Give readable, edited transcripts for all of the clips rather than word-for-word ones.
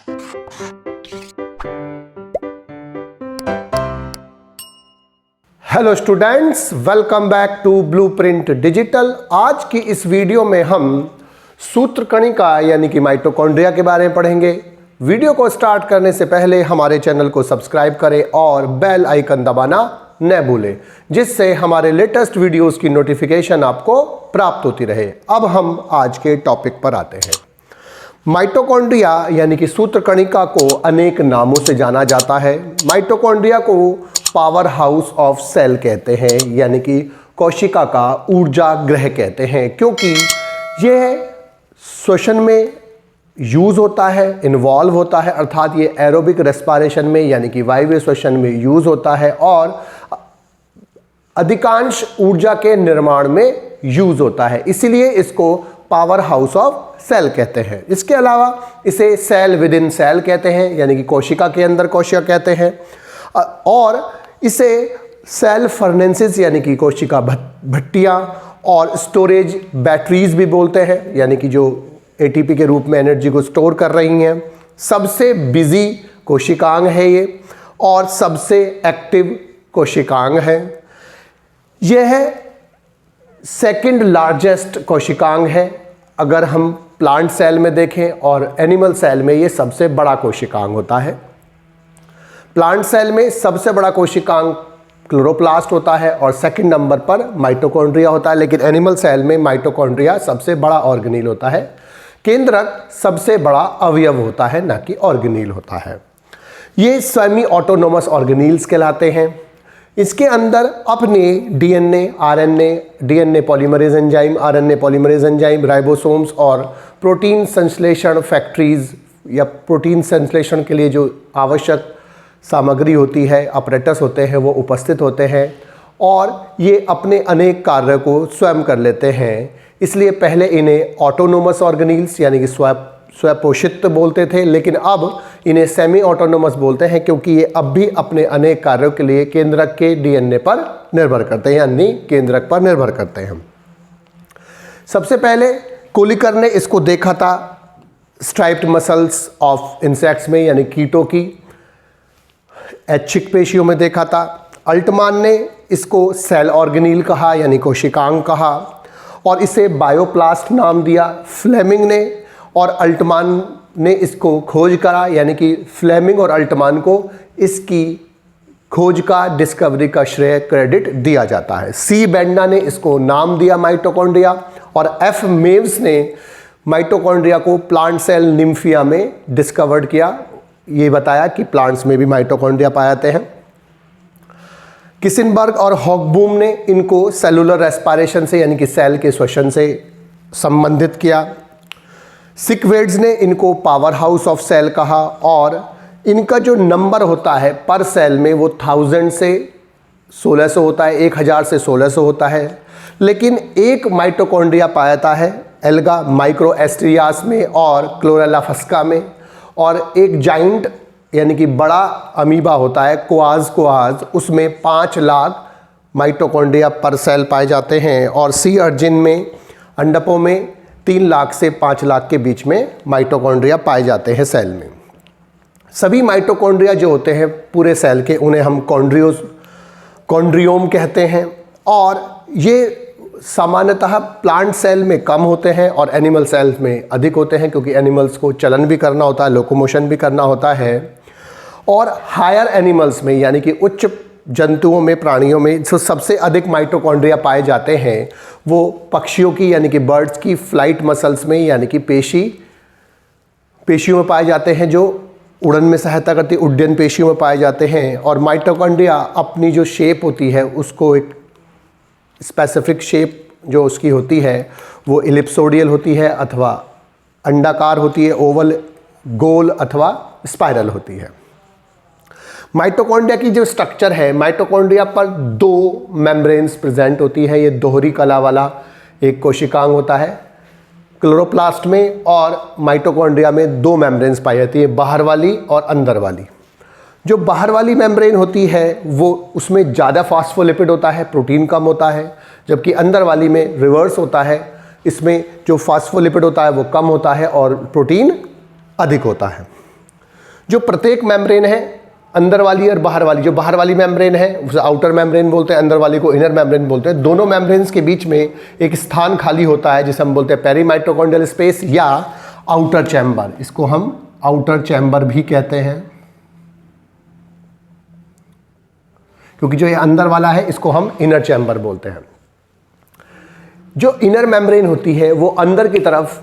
Hello students, welcome back to blueprint digital. आज की इस वीडियो में हम सूत्रकणिका यानी कि माइटोकॉन्ड्रिया के बारे में पढ़ेंगे। वीडियो को स्टार्ट करने से पहले हमारे चैनल को सब्सक्राइब करें और बेल आइकन दबाना न भूलें, जिससे हमारे लेटेस्ट वीडियोस की नोटिफिकेशन आपको प्राप्त होती रहे। अब हम आज के टॉपिक पर आते हैं। माइटोकॉन्ड्रिया यानी कि सूत्रकणिका को अनेक नामों से जाना जाता है। माइटोकॉन्ड्रिया को पावर हाउस ऑफ सेल कहते हैं, यानी कि कोशिका का ऊर्जा गृह कहते हैं, क्योंकि यह श्वसन में यूज होता है, इन्वॉल्व होता है, अर्थात ये एरोबिक रेस्पिरेशन में यानी कि वायवीय श्वसन में यूज होता है और अधिकांश ऊर्जा के निर्माण में यूज होता है। इसीलिए इसको पावर हाउस ऑफ सेल कहते हैं। इसके अलावा इसे सेल विद इन सेल कहते हैं, यानी कि कोशिका के अंदर कोशिका कहते हैं, और इसे सेल फर्नेसेस यानी कि कोशिका भट्टियाँ और स्टोरेज बैटरीज भी बोलते हैं, यानी कि जो एटीपी के रूप में एनर्जी को स्टोर कर रही हैं। सबसे बिजी कोशिकांग है ये और सबसे एक्टिव कोशिकांग है। यह सेकंड लार्जेस्ट कोशिकांग है अगर हम प्लांट सेल में देखें, और एनिमल सेल में ये सबसे बड़ा कोशिकांग होता है। प्लांट सेल में सबसे बड़ा कोशिकांग क्लोरोप्लास्ट होता है और सेकंड नंबर पर माइटोकॉन्ड्रिया होता है, लेकिन एनिमल सेल में माइटोकॉन्ड्रिया सबसे बड़ा ऑर्गेनील होता है। केंद्रक सबसे बड़ा अवयव होता है, ना कि ऑर्गेनील होता है। ये सेमी ऑटोनोमस ऑर्गेनील्स कहलाते हैं। इसके अंदर अपने DNA, RNA, DNA polymerase enzyme, RNA polymerase enzyme, ribosomes और प्रोटीन संश्लेषण फैक्ट्रीज या प्रोटीन संश्लेषण के लिए जो आवश्यक सामग्री होती है, अपरेटस होते हैं, वो उपस्थित होते हैं और ये अपने अनेक कार्य को स्वयं कर लेते हैं। इसलिए पहले इन्हें ऑटोनोमस ऑर्गेनील्स यानी कि स्वपोषित बोलते थे, लेकिन अब इन्हें सेमी ऑटोनोमस बोलते हैं, क्योंकि ये अब भी अपने अनेक कार्यों के लिए केंद्रक के डीएनए पर निर्भर करते हैं, यानी केंद्रक पर निर्भर करते हैं। सबसे पहले कोलिकर ने इसको देखा था स्ट्राइप्ड मसल्स ऑफ इंसेक्ट्स में, यानी कीटों की ऐच्छिक पेशियों में देखा था। अल्टमान ने इसको सेल ऑर्गेनील कहा, यानी कोशिकांग कहा, और इसे बायोप्लास्ट नाम दिया। फ्लेमिंग ने और अल्टमान ने इसको खोज करा, यानी कि फ्लेमिंग और अल्टमान को इसकी खोज का, डिस्कवरी का श्रेय, क्रेडिट दिया जाता है। सी बेंडा ने इसको नाम दिया माइटोकॉन्ड्रिया, और एफ मेव्स ने माइटोकॉन्ड्रिया को प्लांट सेल निम्फिया में डिस्कवर्ड किया। ये बताया कि प्लांट्स में भी माइटोकॉन्ड्रिया पाए जाते हैं। किसिनबर्ग और हॉकबूम ने इनको सेलुलर रेस्पिरेशन से यानी कि सेल के श्वसन से संबंधित किया। सिकवेड्स ने इनको पावर हाउस ऑफ सेल कहा, और इनका जो नंबर होता है पर सेल में वो 1000 से 1600 होता है, 1000 से 1600 होता है। लेकिन एक माइटोकॉन्ड्रिया पाया जाता है एल्गा माइक्रोएस्ट्रियास में और क्लोरेला फस्का में, और एक जाइंट यानी कि बड़ा अमीबा होता है कोआज, उसमें 5 लाख माइटोकॉन्ड्रिया पर सेल पाए जाते हैं, और सी अर्जिन में, अंडकों में 3 लाख से 5 लाख के बीच में माइटोकॉन्ड्रिया पाए जाते हैं सेल में। सभी माइटोकॉन्ड्रिया जो होते हैं पूरे सेल के, उन्हें हम कॉन्ड्रियोम कहते हैं, और ये सामान्यतः प्लांट सेल में कम होते हैं और एनिमल सेल्स में अधिक होते हैं, क्योंकि एनिमल्स को चलन भी करना होता है, लोकोमोशन भी करना होता है। और हायर एनिमल्स में यानी कि उच्च जंतुओं में, प्राणियों में जो सबसे अधिक माइटोकॉन्ड्रिया पाए जाते हैं वो पक्षियों की यानी कि बर्ड्स की फ्लाइट मसल्स में, यानी कि पेशियों में पाए जाते हैं, जो उड़न में सहायता करती उड्डयन पेशियों में पाए जाते हैं। और माइटोकॉन्ड्रिया अपनी जो शेप होती है उसको एक स्पेसिफिक शेप जो उसकी होती है वो इलिप्सोडियल होती है, अथवा अंडाकार होती है, ओवल, गोल अथवा स्पाइरल होती है। माइटोकॉन्ड्रिया की जो स्ट्रक्चर है, माइटोकॉन्ड्रिया पर 2 मेम्ब्रेन्स प्रेजेंट होती है। ये दोहरी कला वाला एक कोशिकांग होता है क्लोरोप्लास्ट में, और माइटोकॉन्ड्रिया में 2 मेम्ब्रेन्स पाई जाती है, बाहर वाली और अंदर वाली। जो बाहर वाली मेम्ब्रेन होती है वो उसमें ज़्यादा फास्फोलिपिड होता है, प्रोटीन कम होता है, जबकि अंदर वाली में रिवर्स होता है, इसमें जो फास्फोलिपिड होता है वो कम होता है और प्रोटीन अधिक होता है। जो प्रत्येक मेम्ब्रेन है, अंदर वाली और बाहर वाली, जो बाहर वाली मेम्ब्रेन है उसे आउटर मेम्ब्रेन बोलते हैं, अंदर वाली को इनर मेम्ब्रेन बोलते हैं। दोनों मेम्ब्रेन्स के बीच में एक स्थान खाली होता है जिसे हम बोलते हैं पेरीमाइटोकॉन्ड्रियल स्पेस या आउटर चैम्बर। इसको हम आउटर चैम्बर भी कहते हैं, क्योंकि जो ये अंदर वाला है इसको हम इनर चैम्बर बोलते हैं। जो इनर मेम्ब्रेन होती है वो अंदर की तरफ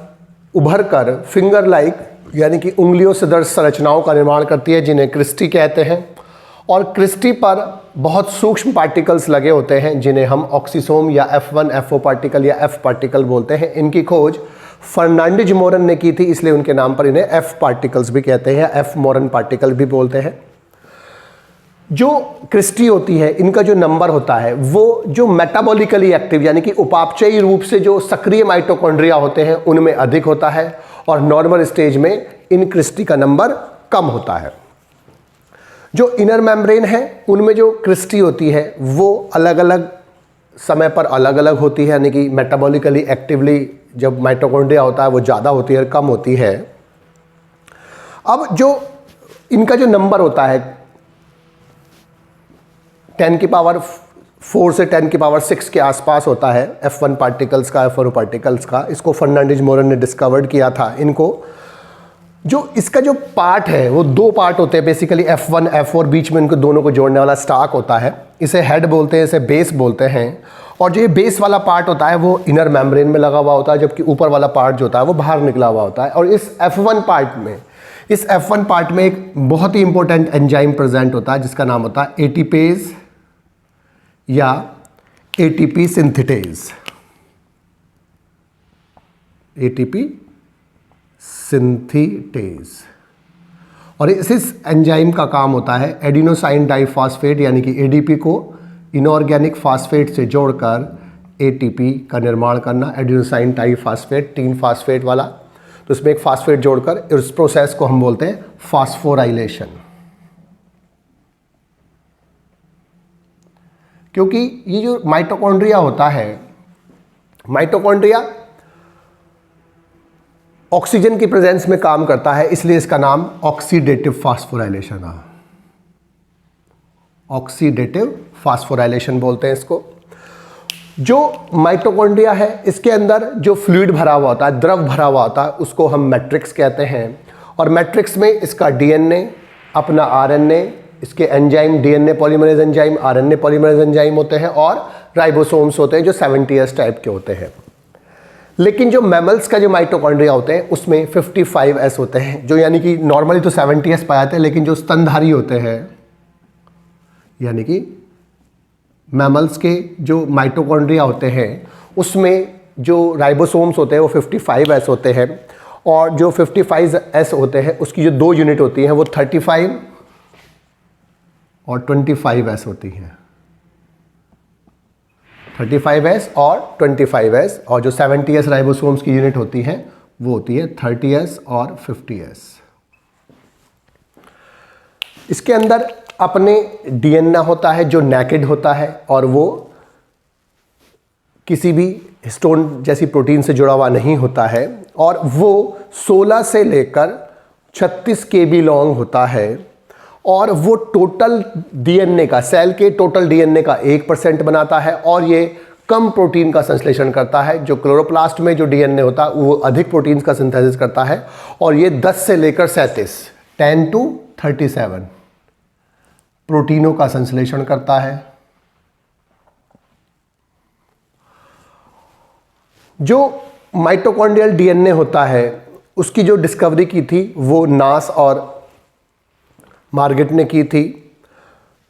उभर कर फिंगर लाइक यानी कि उंगलियों से दर्ज संरचनाओं का निर्माण करती है, जिन्हें क्रिस्टी कहते हैं। और क्रिस्टी पर बहुत सूक्ष्म पार्टिकल्स लगे होते हैं जिन्हें हम ऑक्सीसोम या F1 FO पार्टिकल या F पार्टिकल बोलते हैं। इनकी खोज फर्नांडिज मोरन ने की थी, इसलिए उनके नाम पर इन्हें F पार्टिकल्स भी कहते हैं, F मोरन पार्टिकल भी बोलते हैं। जो क्रिस्टी होती है, इनका जो नंबर होता है वो जो मेटाबॉलिकली एक्टिव यानी कि उपापचयी रूप से जो सक्रिय माइटोकॉन्ड्रिया होते हैं उनमें अधिक होता है, और नॉर्मल स्टेज में इन क्रिस्टी का नंबर कम होता है। जो इनर मेम्ब्रेन है उनमें जो क्रिस्टी होती है वो अलग अलग समय पर अलग अलग होती है, यानी कि मेटाबॉलिकली एक्टिवली जब माइटोकॉन्ड्रिया होता है वो ज़्यादा होती है और कम होती है। अब जो इनका जो नंबर होता है 10 की पावर 4 से 10 की पावर 6 के आसपास होता है F1 पार्टिकल्स का, F1 पार्टिकल्स का। इसको फर्नांडिज मोरन ने डिस्कवर्ड किया था। इनको जो इसका जो पार्ट है वो दो पार्ट होते हैं बेसिकली, F1 F4, बीच में इनको दोनों को जोड़ने वाला स्टाक होता है। इसे हेड बोलते हैं, इसे बेस बोलते हैं। और जो ये बेस वाला पार्ट होता है वो इनर मेम्ब्रेन में लगा हुआ होता है, जबकि ऊपर वाला पार्ट जो होता है वो बाहर निकला हुआ होता है। और इस F1 पार्ट में एक बहुत ही इंपॉर्टेंट एंजाइम प्रेजेंट होता है जिसका नाम होता है एटीपेज या एटीपी सिंथेटेज। ATP synthetase. और इस एंजाइम का काम होता है एडिनोसाइन डाइफॉस्फेट यानी कि एडीपी को इनऑर्गेनिक फास्फेट से जोड़कर एटीपी का निर्माण करना। एडिनोसाइन डाइफॉस्फेट 3 फास्फेट वाला, तो इसमें एक फास्फेट जोड़कर इस प्रोसेस को हम बोलते हैं फास्फोराइलेशन। क्योंकि ये जो माइटोकॉन्ड्रिया होता है, माइटोकॉन्ड्रिया ऑक्सीजन की प्रेजेंस में काम करता है, इसलिए इसका नाम ऑक्सीडेटिव फास्फोराइलेशन है। ऑक्सीडेटिव फास्फोराइलेशन बोलते हैं इसको। जो माइटोकॉन्ड्रिया है इसके अंदर जो फ्लूइड भरा हुआ होता है, द्रव भरा हुआ होता है, उसको हम मैट्रिक्स कहते हैं। और मैट्रिक्स में इसका डीएनए, अपना आरएनए, इसके enzyme, DNA polymerase enzyme, RNA polymerase enzyme होते हैं, और राइबोसोम्स होते हैं जो 70S टाइप के होते हैं। लेकिन जो मैमल्स का जो माइटोकॉन्ड्रिया होते हैं उसमें 55S होते हैं, जो यानी कि नॉर्मली तो 70S पाए जाते हैं, लेकिन जो स्तनधारी होते हैं यानी कि मैमल्स के जो माइटोकॉन्ड्रिया होते हैं उसमें जो राइबोसोम्स होते हैं वो 55S होते हैं। और जो 55S होते हैं उसकी जो 2 यूनिट होती हैं वो 35 और 25S होती हैं। 35S और 25S। और जो 70S राइबोसोम्स की यूनिट होती है वो होती है 30S और 50S। इसके अंदर अपने डीएनए होता है जो नेकेड होता है, और वो किसी भी हिस्टोन जैसी प्रोटीन से जुड़ा हुआ नहीं होता है, और वो 16 से लेकर 36 kb लॉन्ग होता है। और वो टोटल डीएनए का, सेल के टोटल डीएनए का 1% बनाता है, और ये कम प्रोटीन का संश्लेषण करता है। जो क्लोरोप्लास्ट में जो डीएनए होता है वो अधिक प्रोटीन्स का सिंथेसिस करता है, और ये 10 से लेकर 37 10 to 37 प्रोटीनों का संश्लेषण करता है। जो माइटोकॉन्ड्रियल डीएनए होता है उसकी जो डिस्कवरी की थी वो नास और मार्गेट ने की थी।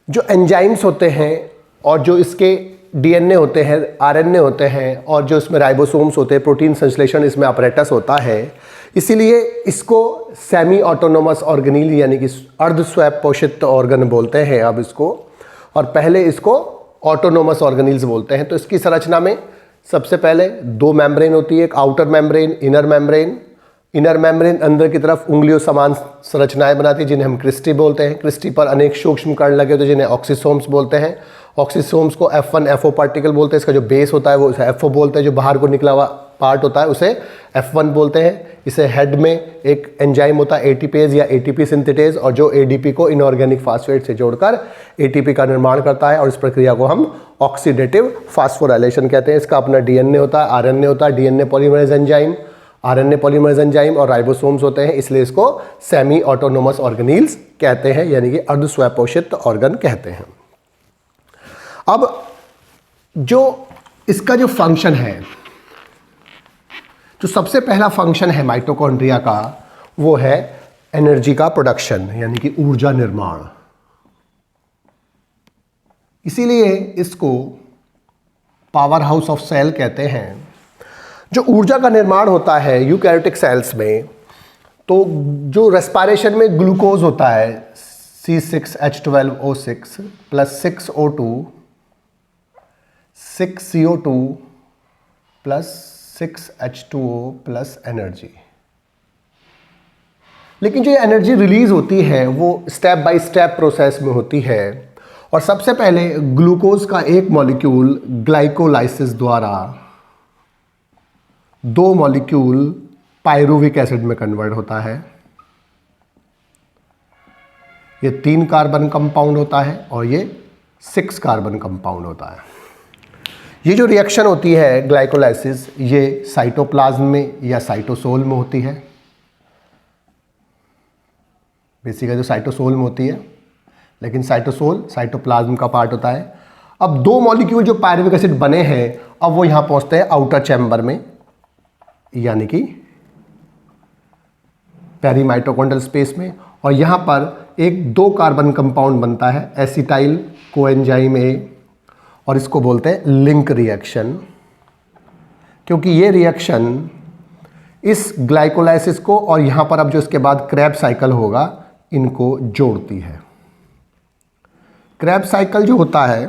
जो एंजाइम्स होते हैं और जो इसके डीएनए होते हैं, आरएनए होते हैं, और जो इसमें राइबोसोम्स होते हैं, प्रोटीन संश्लेषण इसमें अपरेटस होता है, इसीलिए इसको सेमी ऑटोनोमस ऑर्गेनील यानी कि अर्ध स्वयं पोषित ऑर्गन बोलते हैं अब इसको, और पहले इसको ऑटोनोमस ऑर्गेनील्स बोलते हैं। तो इसकी संरचना में सबसे पहले 2 मेम्ब्रेन होती है, एक outer membrane, inner membrane. Inner membrane अंदर की तरफ उंगलियों समान संरचनाएं बनाती है जिन्हें हम क्रिस्टी बोलते हैं। क्रिस्टी पर अनेक सूक्ष्म कण लगे होते हैं जिन्हें ऑक्सीसोम्स बोलते हैं। ऑक्सीसोम्स को F1 FO पार्टिकल बोलते हैं। इसका जो बेस होता है वो FO बोलते हैं, जो बाहर को निकला हुआ पार्ट होता है उसे F1 बोलते हैं। इसे हेड में एक एंजाइम होता है एटीपेज या एटीपी सिंथेटेज, और जो एडीपी को इनऑर्गेनिक फास्फेट से जोड़कर एटीपी का निर्माण करता है, और इस प्रक्रिया को हम ऑक्सीडेटिव फास्फोराइलेशन कहते हैं। इसका अपना डीएनए होता है, आरएनए होता है, DNA polymerase enzyme, RNA polymerase enzyme और राइबोसोम्स होते हैं, इसलिए इसको सेमी ऑटोनोमस ऑर्गेनील्स कहते हैं, यानी कि अर्धस्वयंपोषित ऑर्गन कहते हैं। अब जो इसका जो फंक्शन है, जो सबसे पहला फंक्शन है माइटोकॉन्ड्रिया का, वो है एनर्जी का प्रोडक्शन, यानी कि ऊर्जा निर्माण। इसीलिए इसको पावर हाउस ऑफ सेल कहते हैं। जो ऊर्जा का निर्माण होता है यूकैरियोटिक सेल्स में, तो जो रेस्पिरेशन में ग्लूकोज होता है C6H12O6 plus 6O2 6CO2 plus 6H2O plus energy. लेकिन जो एनर्जी रिलीज होती है वो स्टेप बाय स्टेप प्रोसेस में होती है, और सबसे पहले ग्लूकोज का एक मॉलिक्यूल ग्लाइकोलाइसिस द्वारा 2 मॉलिक्यूल पायरुविक एसिड में कन्वर्ट होता है। ये 3 कार्बन कंपाउंड होता है और ये 6 कार्बन कंपाउंड होता है। ये जो रिएक्शन होती है ग्लाइकोलाइसिस, ये साइटोप्लाज्म में या साइटोसोल में होती है। बेसिकली जो साइटोसोल में होती है, लेकिन साइटोसोल साइटोप्लाज्म का पार्ट होता है। अब 2 मॉलिक्यूल जो पायरुविक एसिड बने हैं, अब वो यहां पहुंचते हैं आउटर चैम्बर में, यानी कि पेरीमाइटोकॉन्ड्रियल स्पेस में, और यहां पर एक 2 कार्बन कंपाउंड बनता है एसिटाइल कोएंजाइम ए, और इसको बोलते हैं लिंक रिएक्शन, क्योंकि ये रिएक्शन इस ग्लाइकोलाइसिस को और यहां पर अब जो इसके बाद क्रेब्स साइकिल होगा, इनको जोड़ती है। क्रेब्स साइकिल जो होता है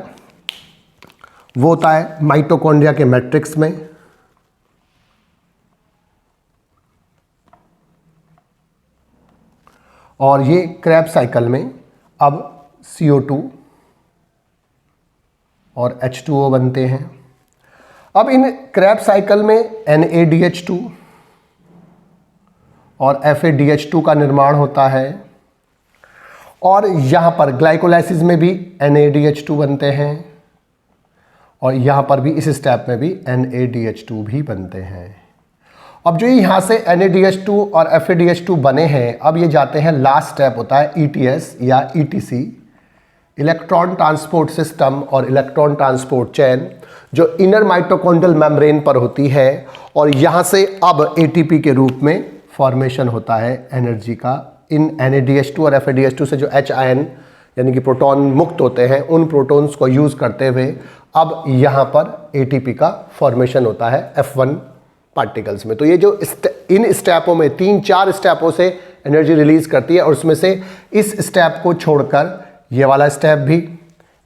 वो होता है माइटोकॉन्ड्रिया के मैट्रिक्स में, और ये क्रेब्स साइकिल में अब CO2 और H2O बनते हैं। अब इन क्रेब्स साइकिल में NADH2 और FADH2 का निर्माण होता है, और यहाँ पर ग्लाइकोलाइसिस में भी NADH2 बनते हैं, और यहाँ पर भी इस स्टेप में भी NADH2 भी बनते हैं। अब जो यहाँ से NADH2 और FADH2 बने हैं, अब ये जाते हैं, लास्ट स्टेप होता है ETS या ETC, इलेक्ट्रॉन ट्रांसपोर्ट सिस्टम और इलेक्ट्रॉन ट्रांसपोर्ट चेन, जो इनर माइटोकॉन्ड्रियल मेम्ब्रेन पर होती है, और यहाँ से अब ATP के रूप में फॉर्मेशन होता है एनर्जी का। इन NADH2 और FADH2 से जो H आयन यानी कि प्रोटॉन मुक्त होते हैं, उन प्रोटॉन्स को यूज़ करते हुए अब यहाँ पर ATP का फॉर्मेशन होता है F1 पार्टिकल्स में। तो ये जो इन स्टेपों में 3-4 स्टेपों से एनर्जी रिलीज करती है, और उसमें से इस स्टेप को छोड़कर ये वाला स्टेप भी,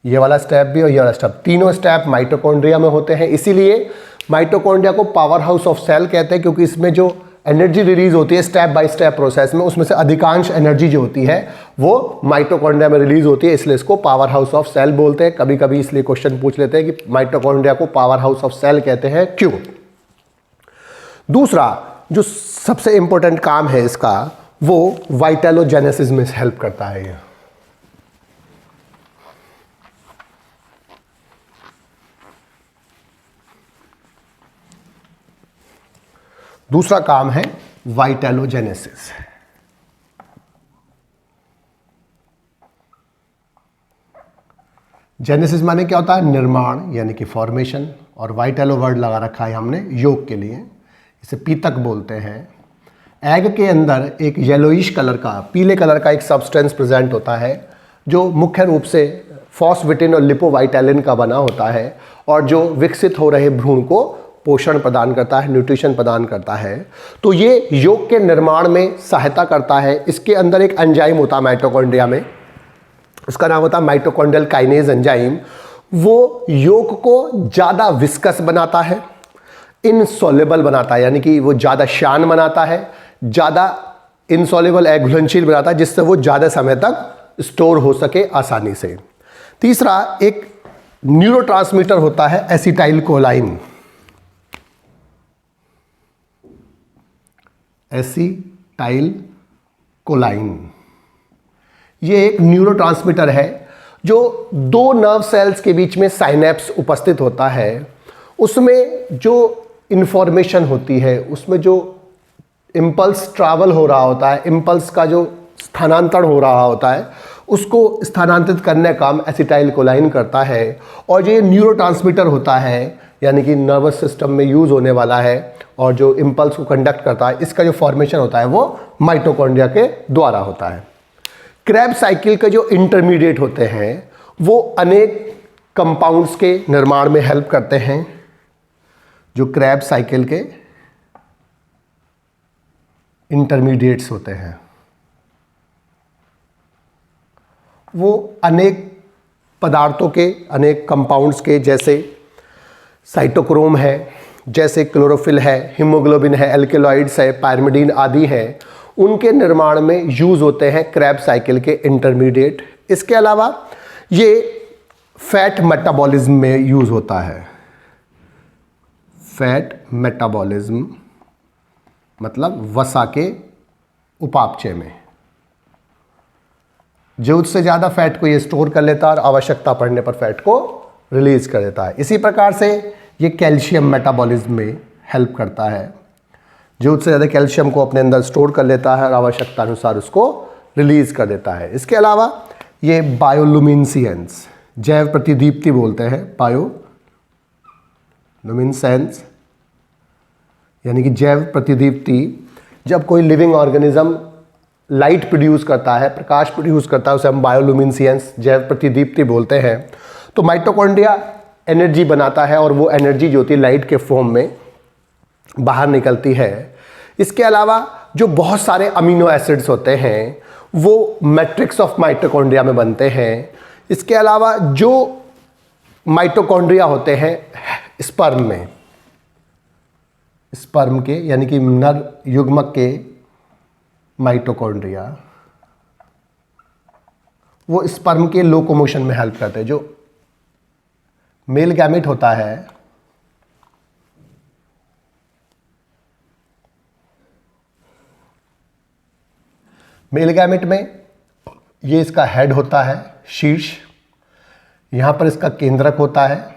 ये वाला स्टेप भी और ये वाला स्टेप, तीनों स्टेप माइटोकॉन्ड्रिया में होते हैं। इसीलिए माइटोकॉन्ड्रिया को पावर हाउस ऑफ सेल कहते हैं, क्योंकि इसमें जो एनर्जी रिलीज होती है स्टेप बाय स्टेप प्रोसेस में, उसमें से अधिकांश एनर्जी जो होती है वो माइटोकॉन्ड्रिया में रिलीज होती है, इसलिए इसको पावर हाउस ऑफ सेल बोलते हैं। कभी कभी इसलिए क्वेश्चन पूछ लेते हैं कि माइटोकॉन्ड्रिया को पावर हाउस ऑफ सेल कहते हैं, क्यों। दूसरा जो सबसे इंपॉर्टेंट काम है इसका, वो वाइटेलोजेनेसिस में हेल्प करता है। ये दूसरा काम है वाइटेलोजेनेसिस। जेनेसिस माने क्या होता है, निर्माण यानी कि फॉर्मेशन, और वाइटेलो वर्ड लगा रखा है हमने योग के लिए, इसे पीतक बोलते हैं। एग के अंदर एक येलोइश कलर का, पीले कलर का एक सब्सटेंस प्रेजेंट होता है, जो मुख्य रूप से फॉस्फेटिन और लिपोवाइटेलिन का बना होता है, और जो विकसित हो रहे भ्रूण को पोषण प्रदान करता है, न्यूट्रिशन प्रदान करता है। तो ये योग के निर्माण में सहायता करता है। इसके अंदर एक एंजाइम होता है माइटोकॉन्ड्रिया में, इसका नाम होता है माइटोकॉन्ड्रियल काइनेज एंजाइम। वो योग को ज़्यादा विस्कस बनाता है, इनसॉल्युबल बनाता है, यानी कि वो ज़्यादा शान बनाता है, ज़्यादा इनसॉल्युबल घुलनशील बनाता है, जिससे वो ज़्यादा समय तक स्टोर हो सके आसानी से। तीसरा एक न्यूरोट्रांसमीटर होता है एसिटाइल कोलाइन। एसिटाइल कोलाइन। ये एक न्यूरोट्रांसमीटर है जो दो नर्व सेल्स के बीच में साइनेप्स उपस्थित होता है। उसमें जो इन्फॉर्मेशन होती है, उसमें जो इम्पल्स ट्रैवल हो रहा होता है, इम्पल्स का जो स्थानांतरण हो रहा होता है, उसको स्थानांतरित करने का काम एसिटाइल कोलाइन करता है। और ये न्यूरोट्रांसमीटर होता है, यानी कि नर्वस सिस्टम में यूज़ होने वाला है, और जो इम्पल्स को कंडक्ट करता है, इसका जो फॉर्मेशन होता है वो माइटोकॉन्ड्रिया के द्वारा होता है। क्रेब्स साइकिल के जो इंटरमीडिएट होते हैं वो अनेक कंपाउंड्स के निर्माण में हेल्प करते हैं। जो क्रेब्स साइकिल के इंटरमीडिएट्स होते हैं वो अनेक पदार्थों के, अनेक कंपाउंड्स के, जैसे साइटोक्रोम है, जैसे क्लोरोफिल है, हीमोग्लोबिन है, एल्केलॉइड्स है, पायरिमिडीन आदि है, उनके निर्माण में यूज़ होते हैं क्रेब्स साइकिल के इंटरमीडिएट। इसके अलावा ये फैट मेटाबॉलिज्म में यूज़ होता है। फैट मेटाबॉलिज्म मतलब वसा के उपापचय में जरूरत से ज़्यादा फैट को ये स्टोर कर लेता है और आवश्यकता पड़ने पर फैट को रिलीज कर देता है। इसी प्रकार से ये कैल्शियम मेटाबॉलिज्म में हेल्प करता है। जरूरत से ज़्यादा कैल्शियम को अपने अंदर स्टोर कर लेता है और आवश्यकता अनुसार उसको रिलीज कर देता है। इसके अलावा ये बायोलुमिनेसेंस, जैव प्रतिदीप्ति बोलते हैं, बायोलुमिनेसेंस यानी कि जैव प्रतिदीप्ति। जब कोई लिविंग ऑर्गेनिज्म लाइट प्रोड्यूस करता है, प्रकाश प्रोड्यूस करता है, उसे हम बायोलुमिनेसेंस, जैव प्रतिदीप्ति बोलते हैं। तो माइटोकॉन्ड्रिया एनर्जी बनाता है और वो एनर्जी जो होती है लाइट के फॉर्म में बाहर निकलती है। इसके अलावा जो बहुत सारे अमीनो एसिड्स होते हैं वो मैट्रिक्स ऑफ माइटोकॉन्ड्रिया में बनते हैं। इसके अलावा जो माइटोकॉन्ड्रिया होते हैं स्पर्म में, स्पर्म के यानी कि नर युग्मक के माइटोकॉन्ड्रिया, वो स्पर्म के लोकोमोशन में हेल्प करते हैं। जो मेल गैमेट होता है मेल गैमेट में ये इसका हेड होता है, शीर्ष, यहाँ पर इसका केंद्रक होता है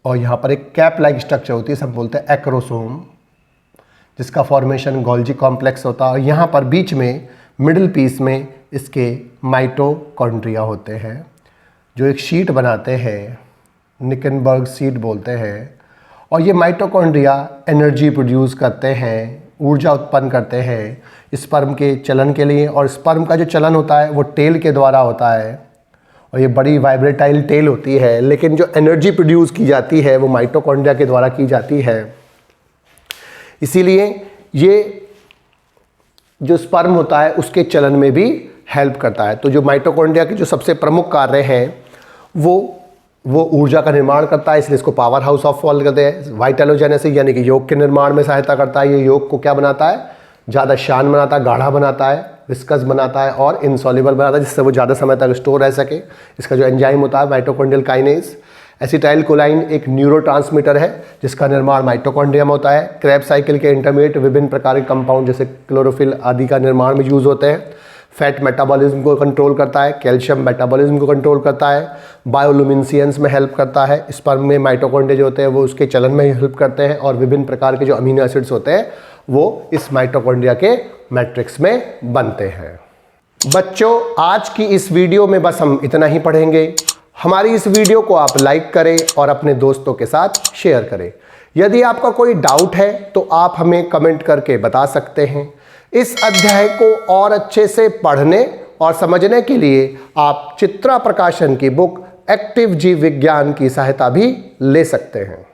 और यहाँ पर एक कैप लाइक स्ट्रक्चर होती है, सब बोलते हैं एक्रोसोम, जिसका फॉर्मेशन गोल्जी कॉम्प्लेक्स होता है। और यहाँ पर बीच में मिडिल पीस में इसके माइटोकॉन्ड्रिया होते हैं जो एक शीट बनाते हैं, निकनबर्ग शीट बोलते हैं। और ये माइटोकॉन्ड्रिया एनर्जी प्रोड्यूस करते हैं, ऊर्जा उत्पन्न करते हैं स्पर्म के चलन के लिए। और स्पर्म का जो चलन होता है वो टेल के द्वारा होता है और ये बड़ी वाइब्रेटाइल टेल होती है, लेकिन जो एनर्जी प्रोड्यूस की जाती है वो माइटोकॉन्ड्रिया के द्वारा की जाती है। इसीलिए ये जो स्पर्म होता है उसके चलन में भी हेल्प करता है। तो जो माइटोकॉन्ड्रिया के जो सबसे प्रमुख कार्य हैं वो ऊर्जा का निर्माण करता है, इसलिए इसको पावर हाउस ऑफ कॉल करते हैं। वाइटलोजेनेसिस यानी कि योग के निर्माण में सहायता करता है। ये योग को क्या बनाता है, ज़्यादा शान बनाता है, गाढ़ा बनाता है, विस्कस बनाता है और इनसॉल्युबल बनाता है, जिससे वो ज़्यादा समय तक स्टोर रह सके। इसका जो एंजाइम होता है माइटोकॉन्ड्रियल काइनेज। एसिटाइल कोलाइन एक न्यूरोट्रांसमीटर है जिसका निर्माण माइटोकॉन्ड्रिया में होता है। क्रेब्स साइकिल के इंटरमीडिएट विभिन्न प्रकार के कंपाउंड जैसे क्लोरोफिल आदि का निर्माण में यूज होते हैं। फैट मेटाबॉलिज्म को कंट्रोल करता है, कैल्शियम मेटाबॉलिज्म को कंट्रोल करता है, बायोलुमिनेसेंस में हेल्प करता है, स्पर्म में माइटोकॉन्ड्रिया जो होते हैं वो उसके चलन में हेल्प करते हैं और विभिन्न प्रकार के जो अमीनो एसिड्स होते हैं वो इस माइटोकॉन्ड्रिया के मैट्रिक्स में बनते हैं। बच्चों, आज की इस वीडियो में बस हम इतना ही पढ़ेंगे। हमारी इस वीडियो को आप लाइक करें और अपने दोस्तों के साथ शेयर करें। यदि आपका कोई डाउट है तो आप हमें कमेंट करके बता सकते हैं। इस अध्याय को और अच्छे से पढ़ने और समझने के लिए आप चित्रा प्रकाशन की बुक एक्टिव जीव विज्ञान की सहायता भी ले सकते हैं।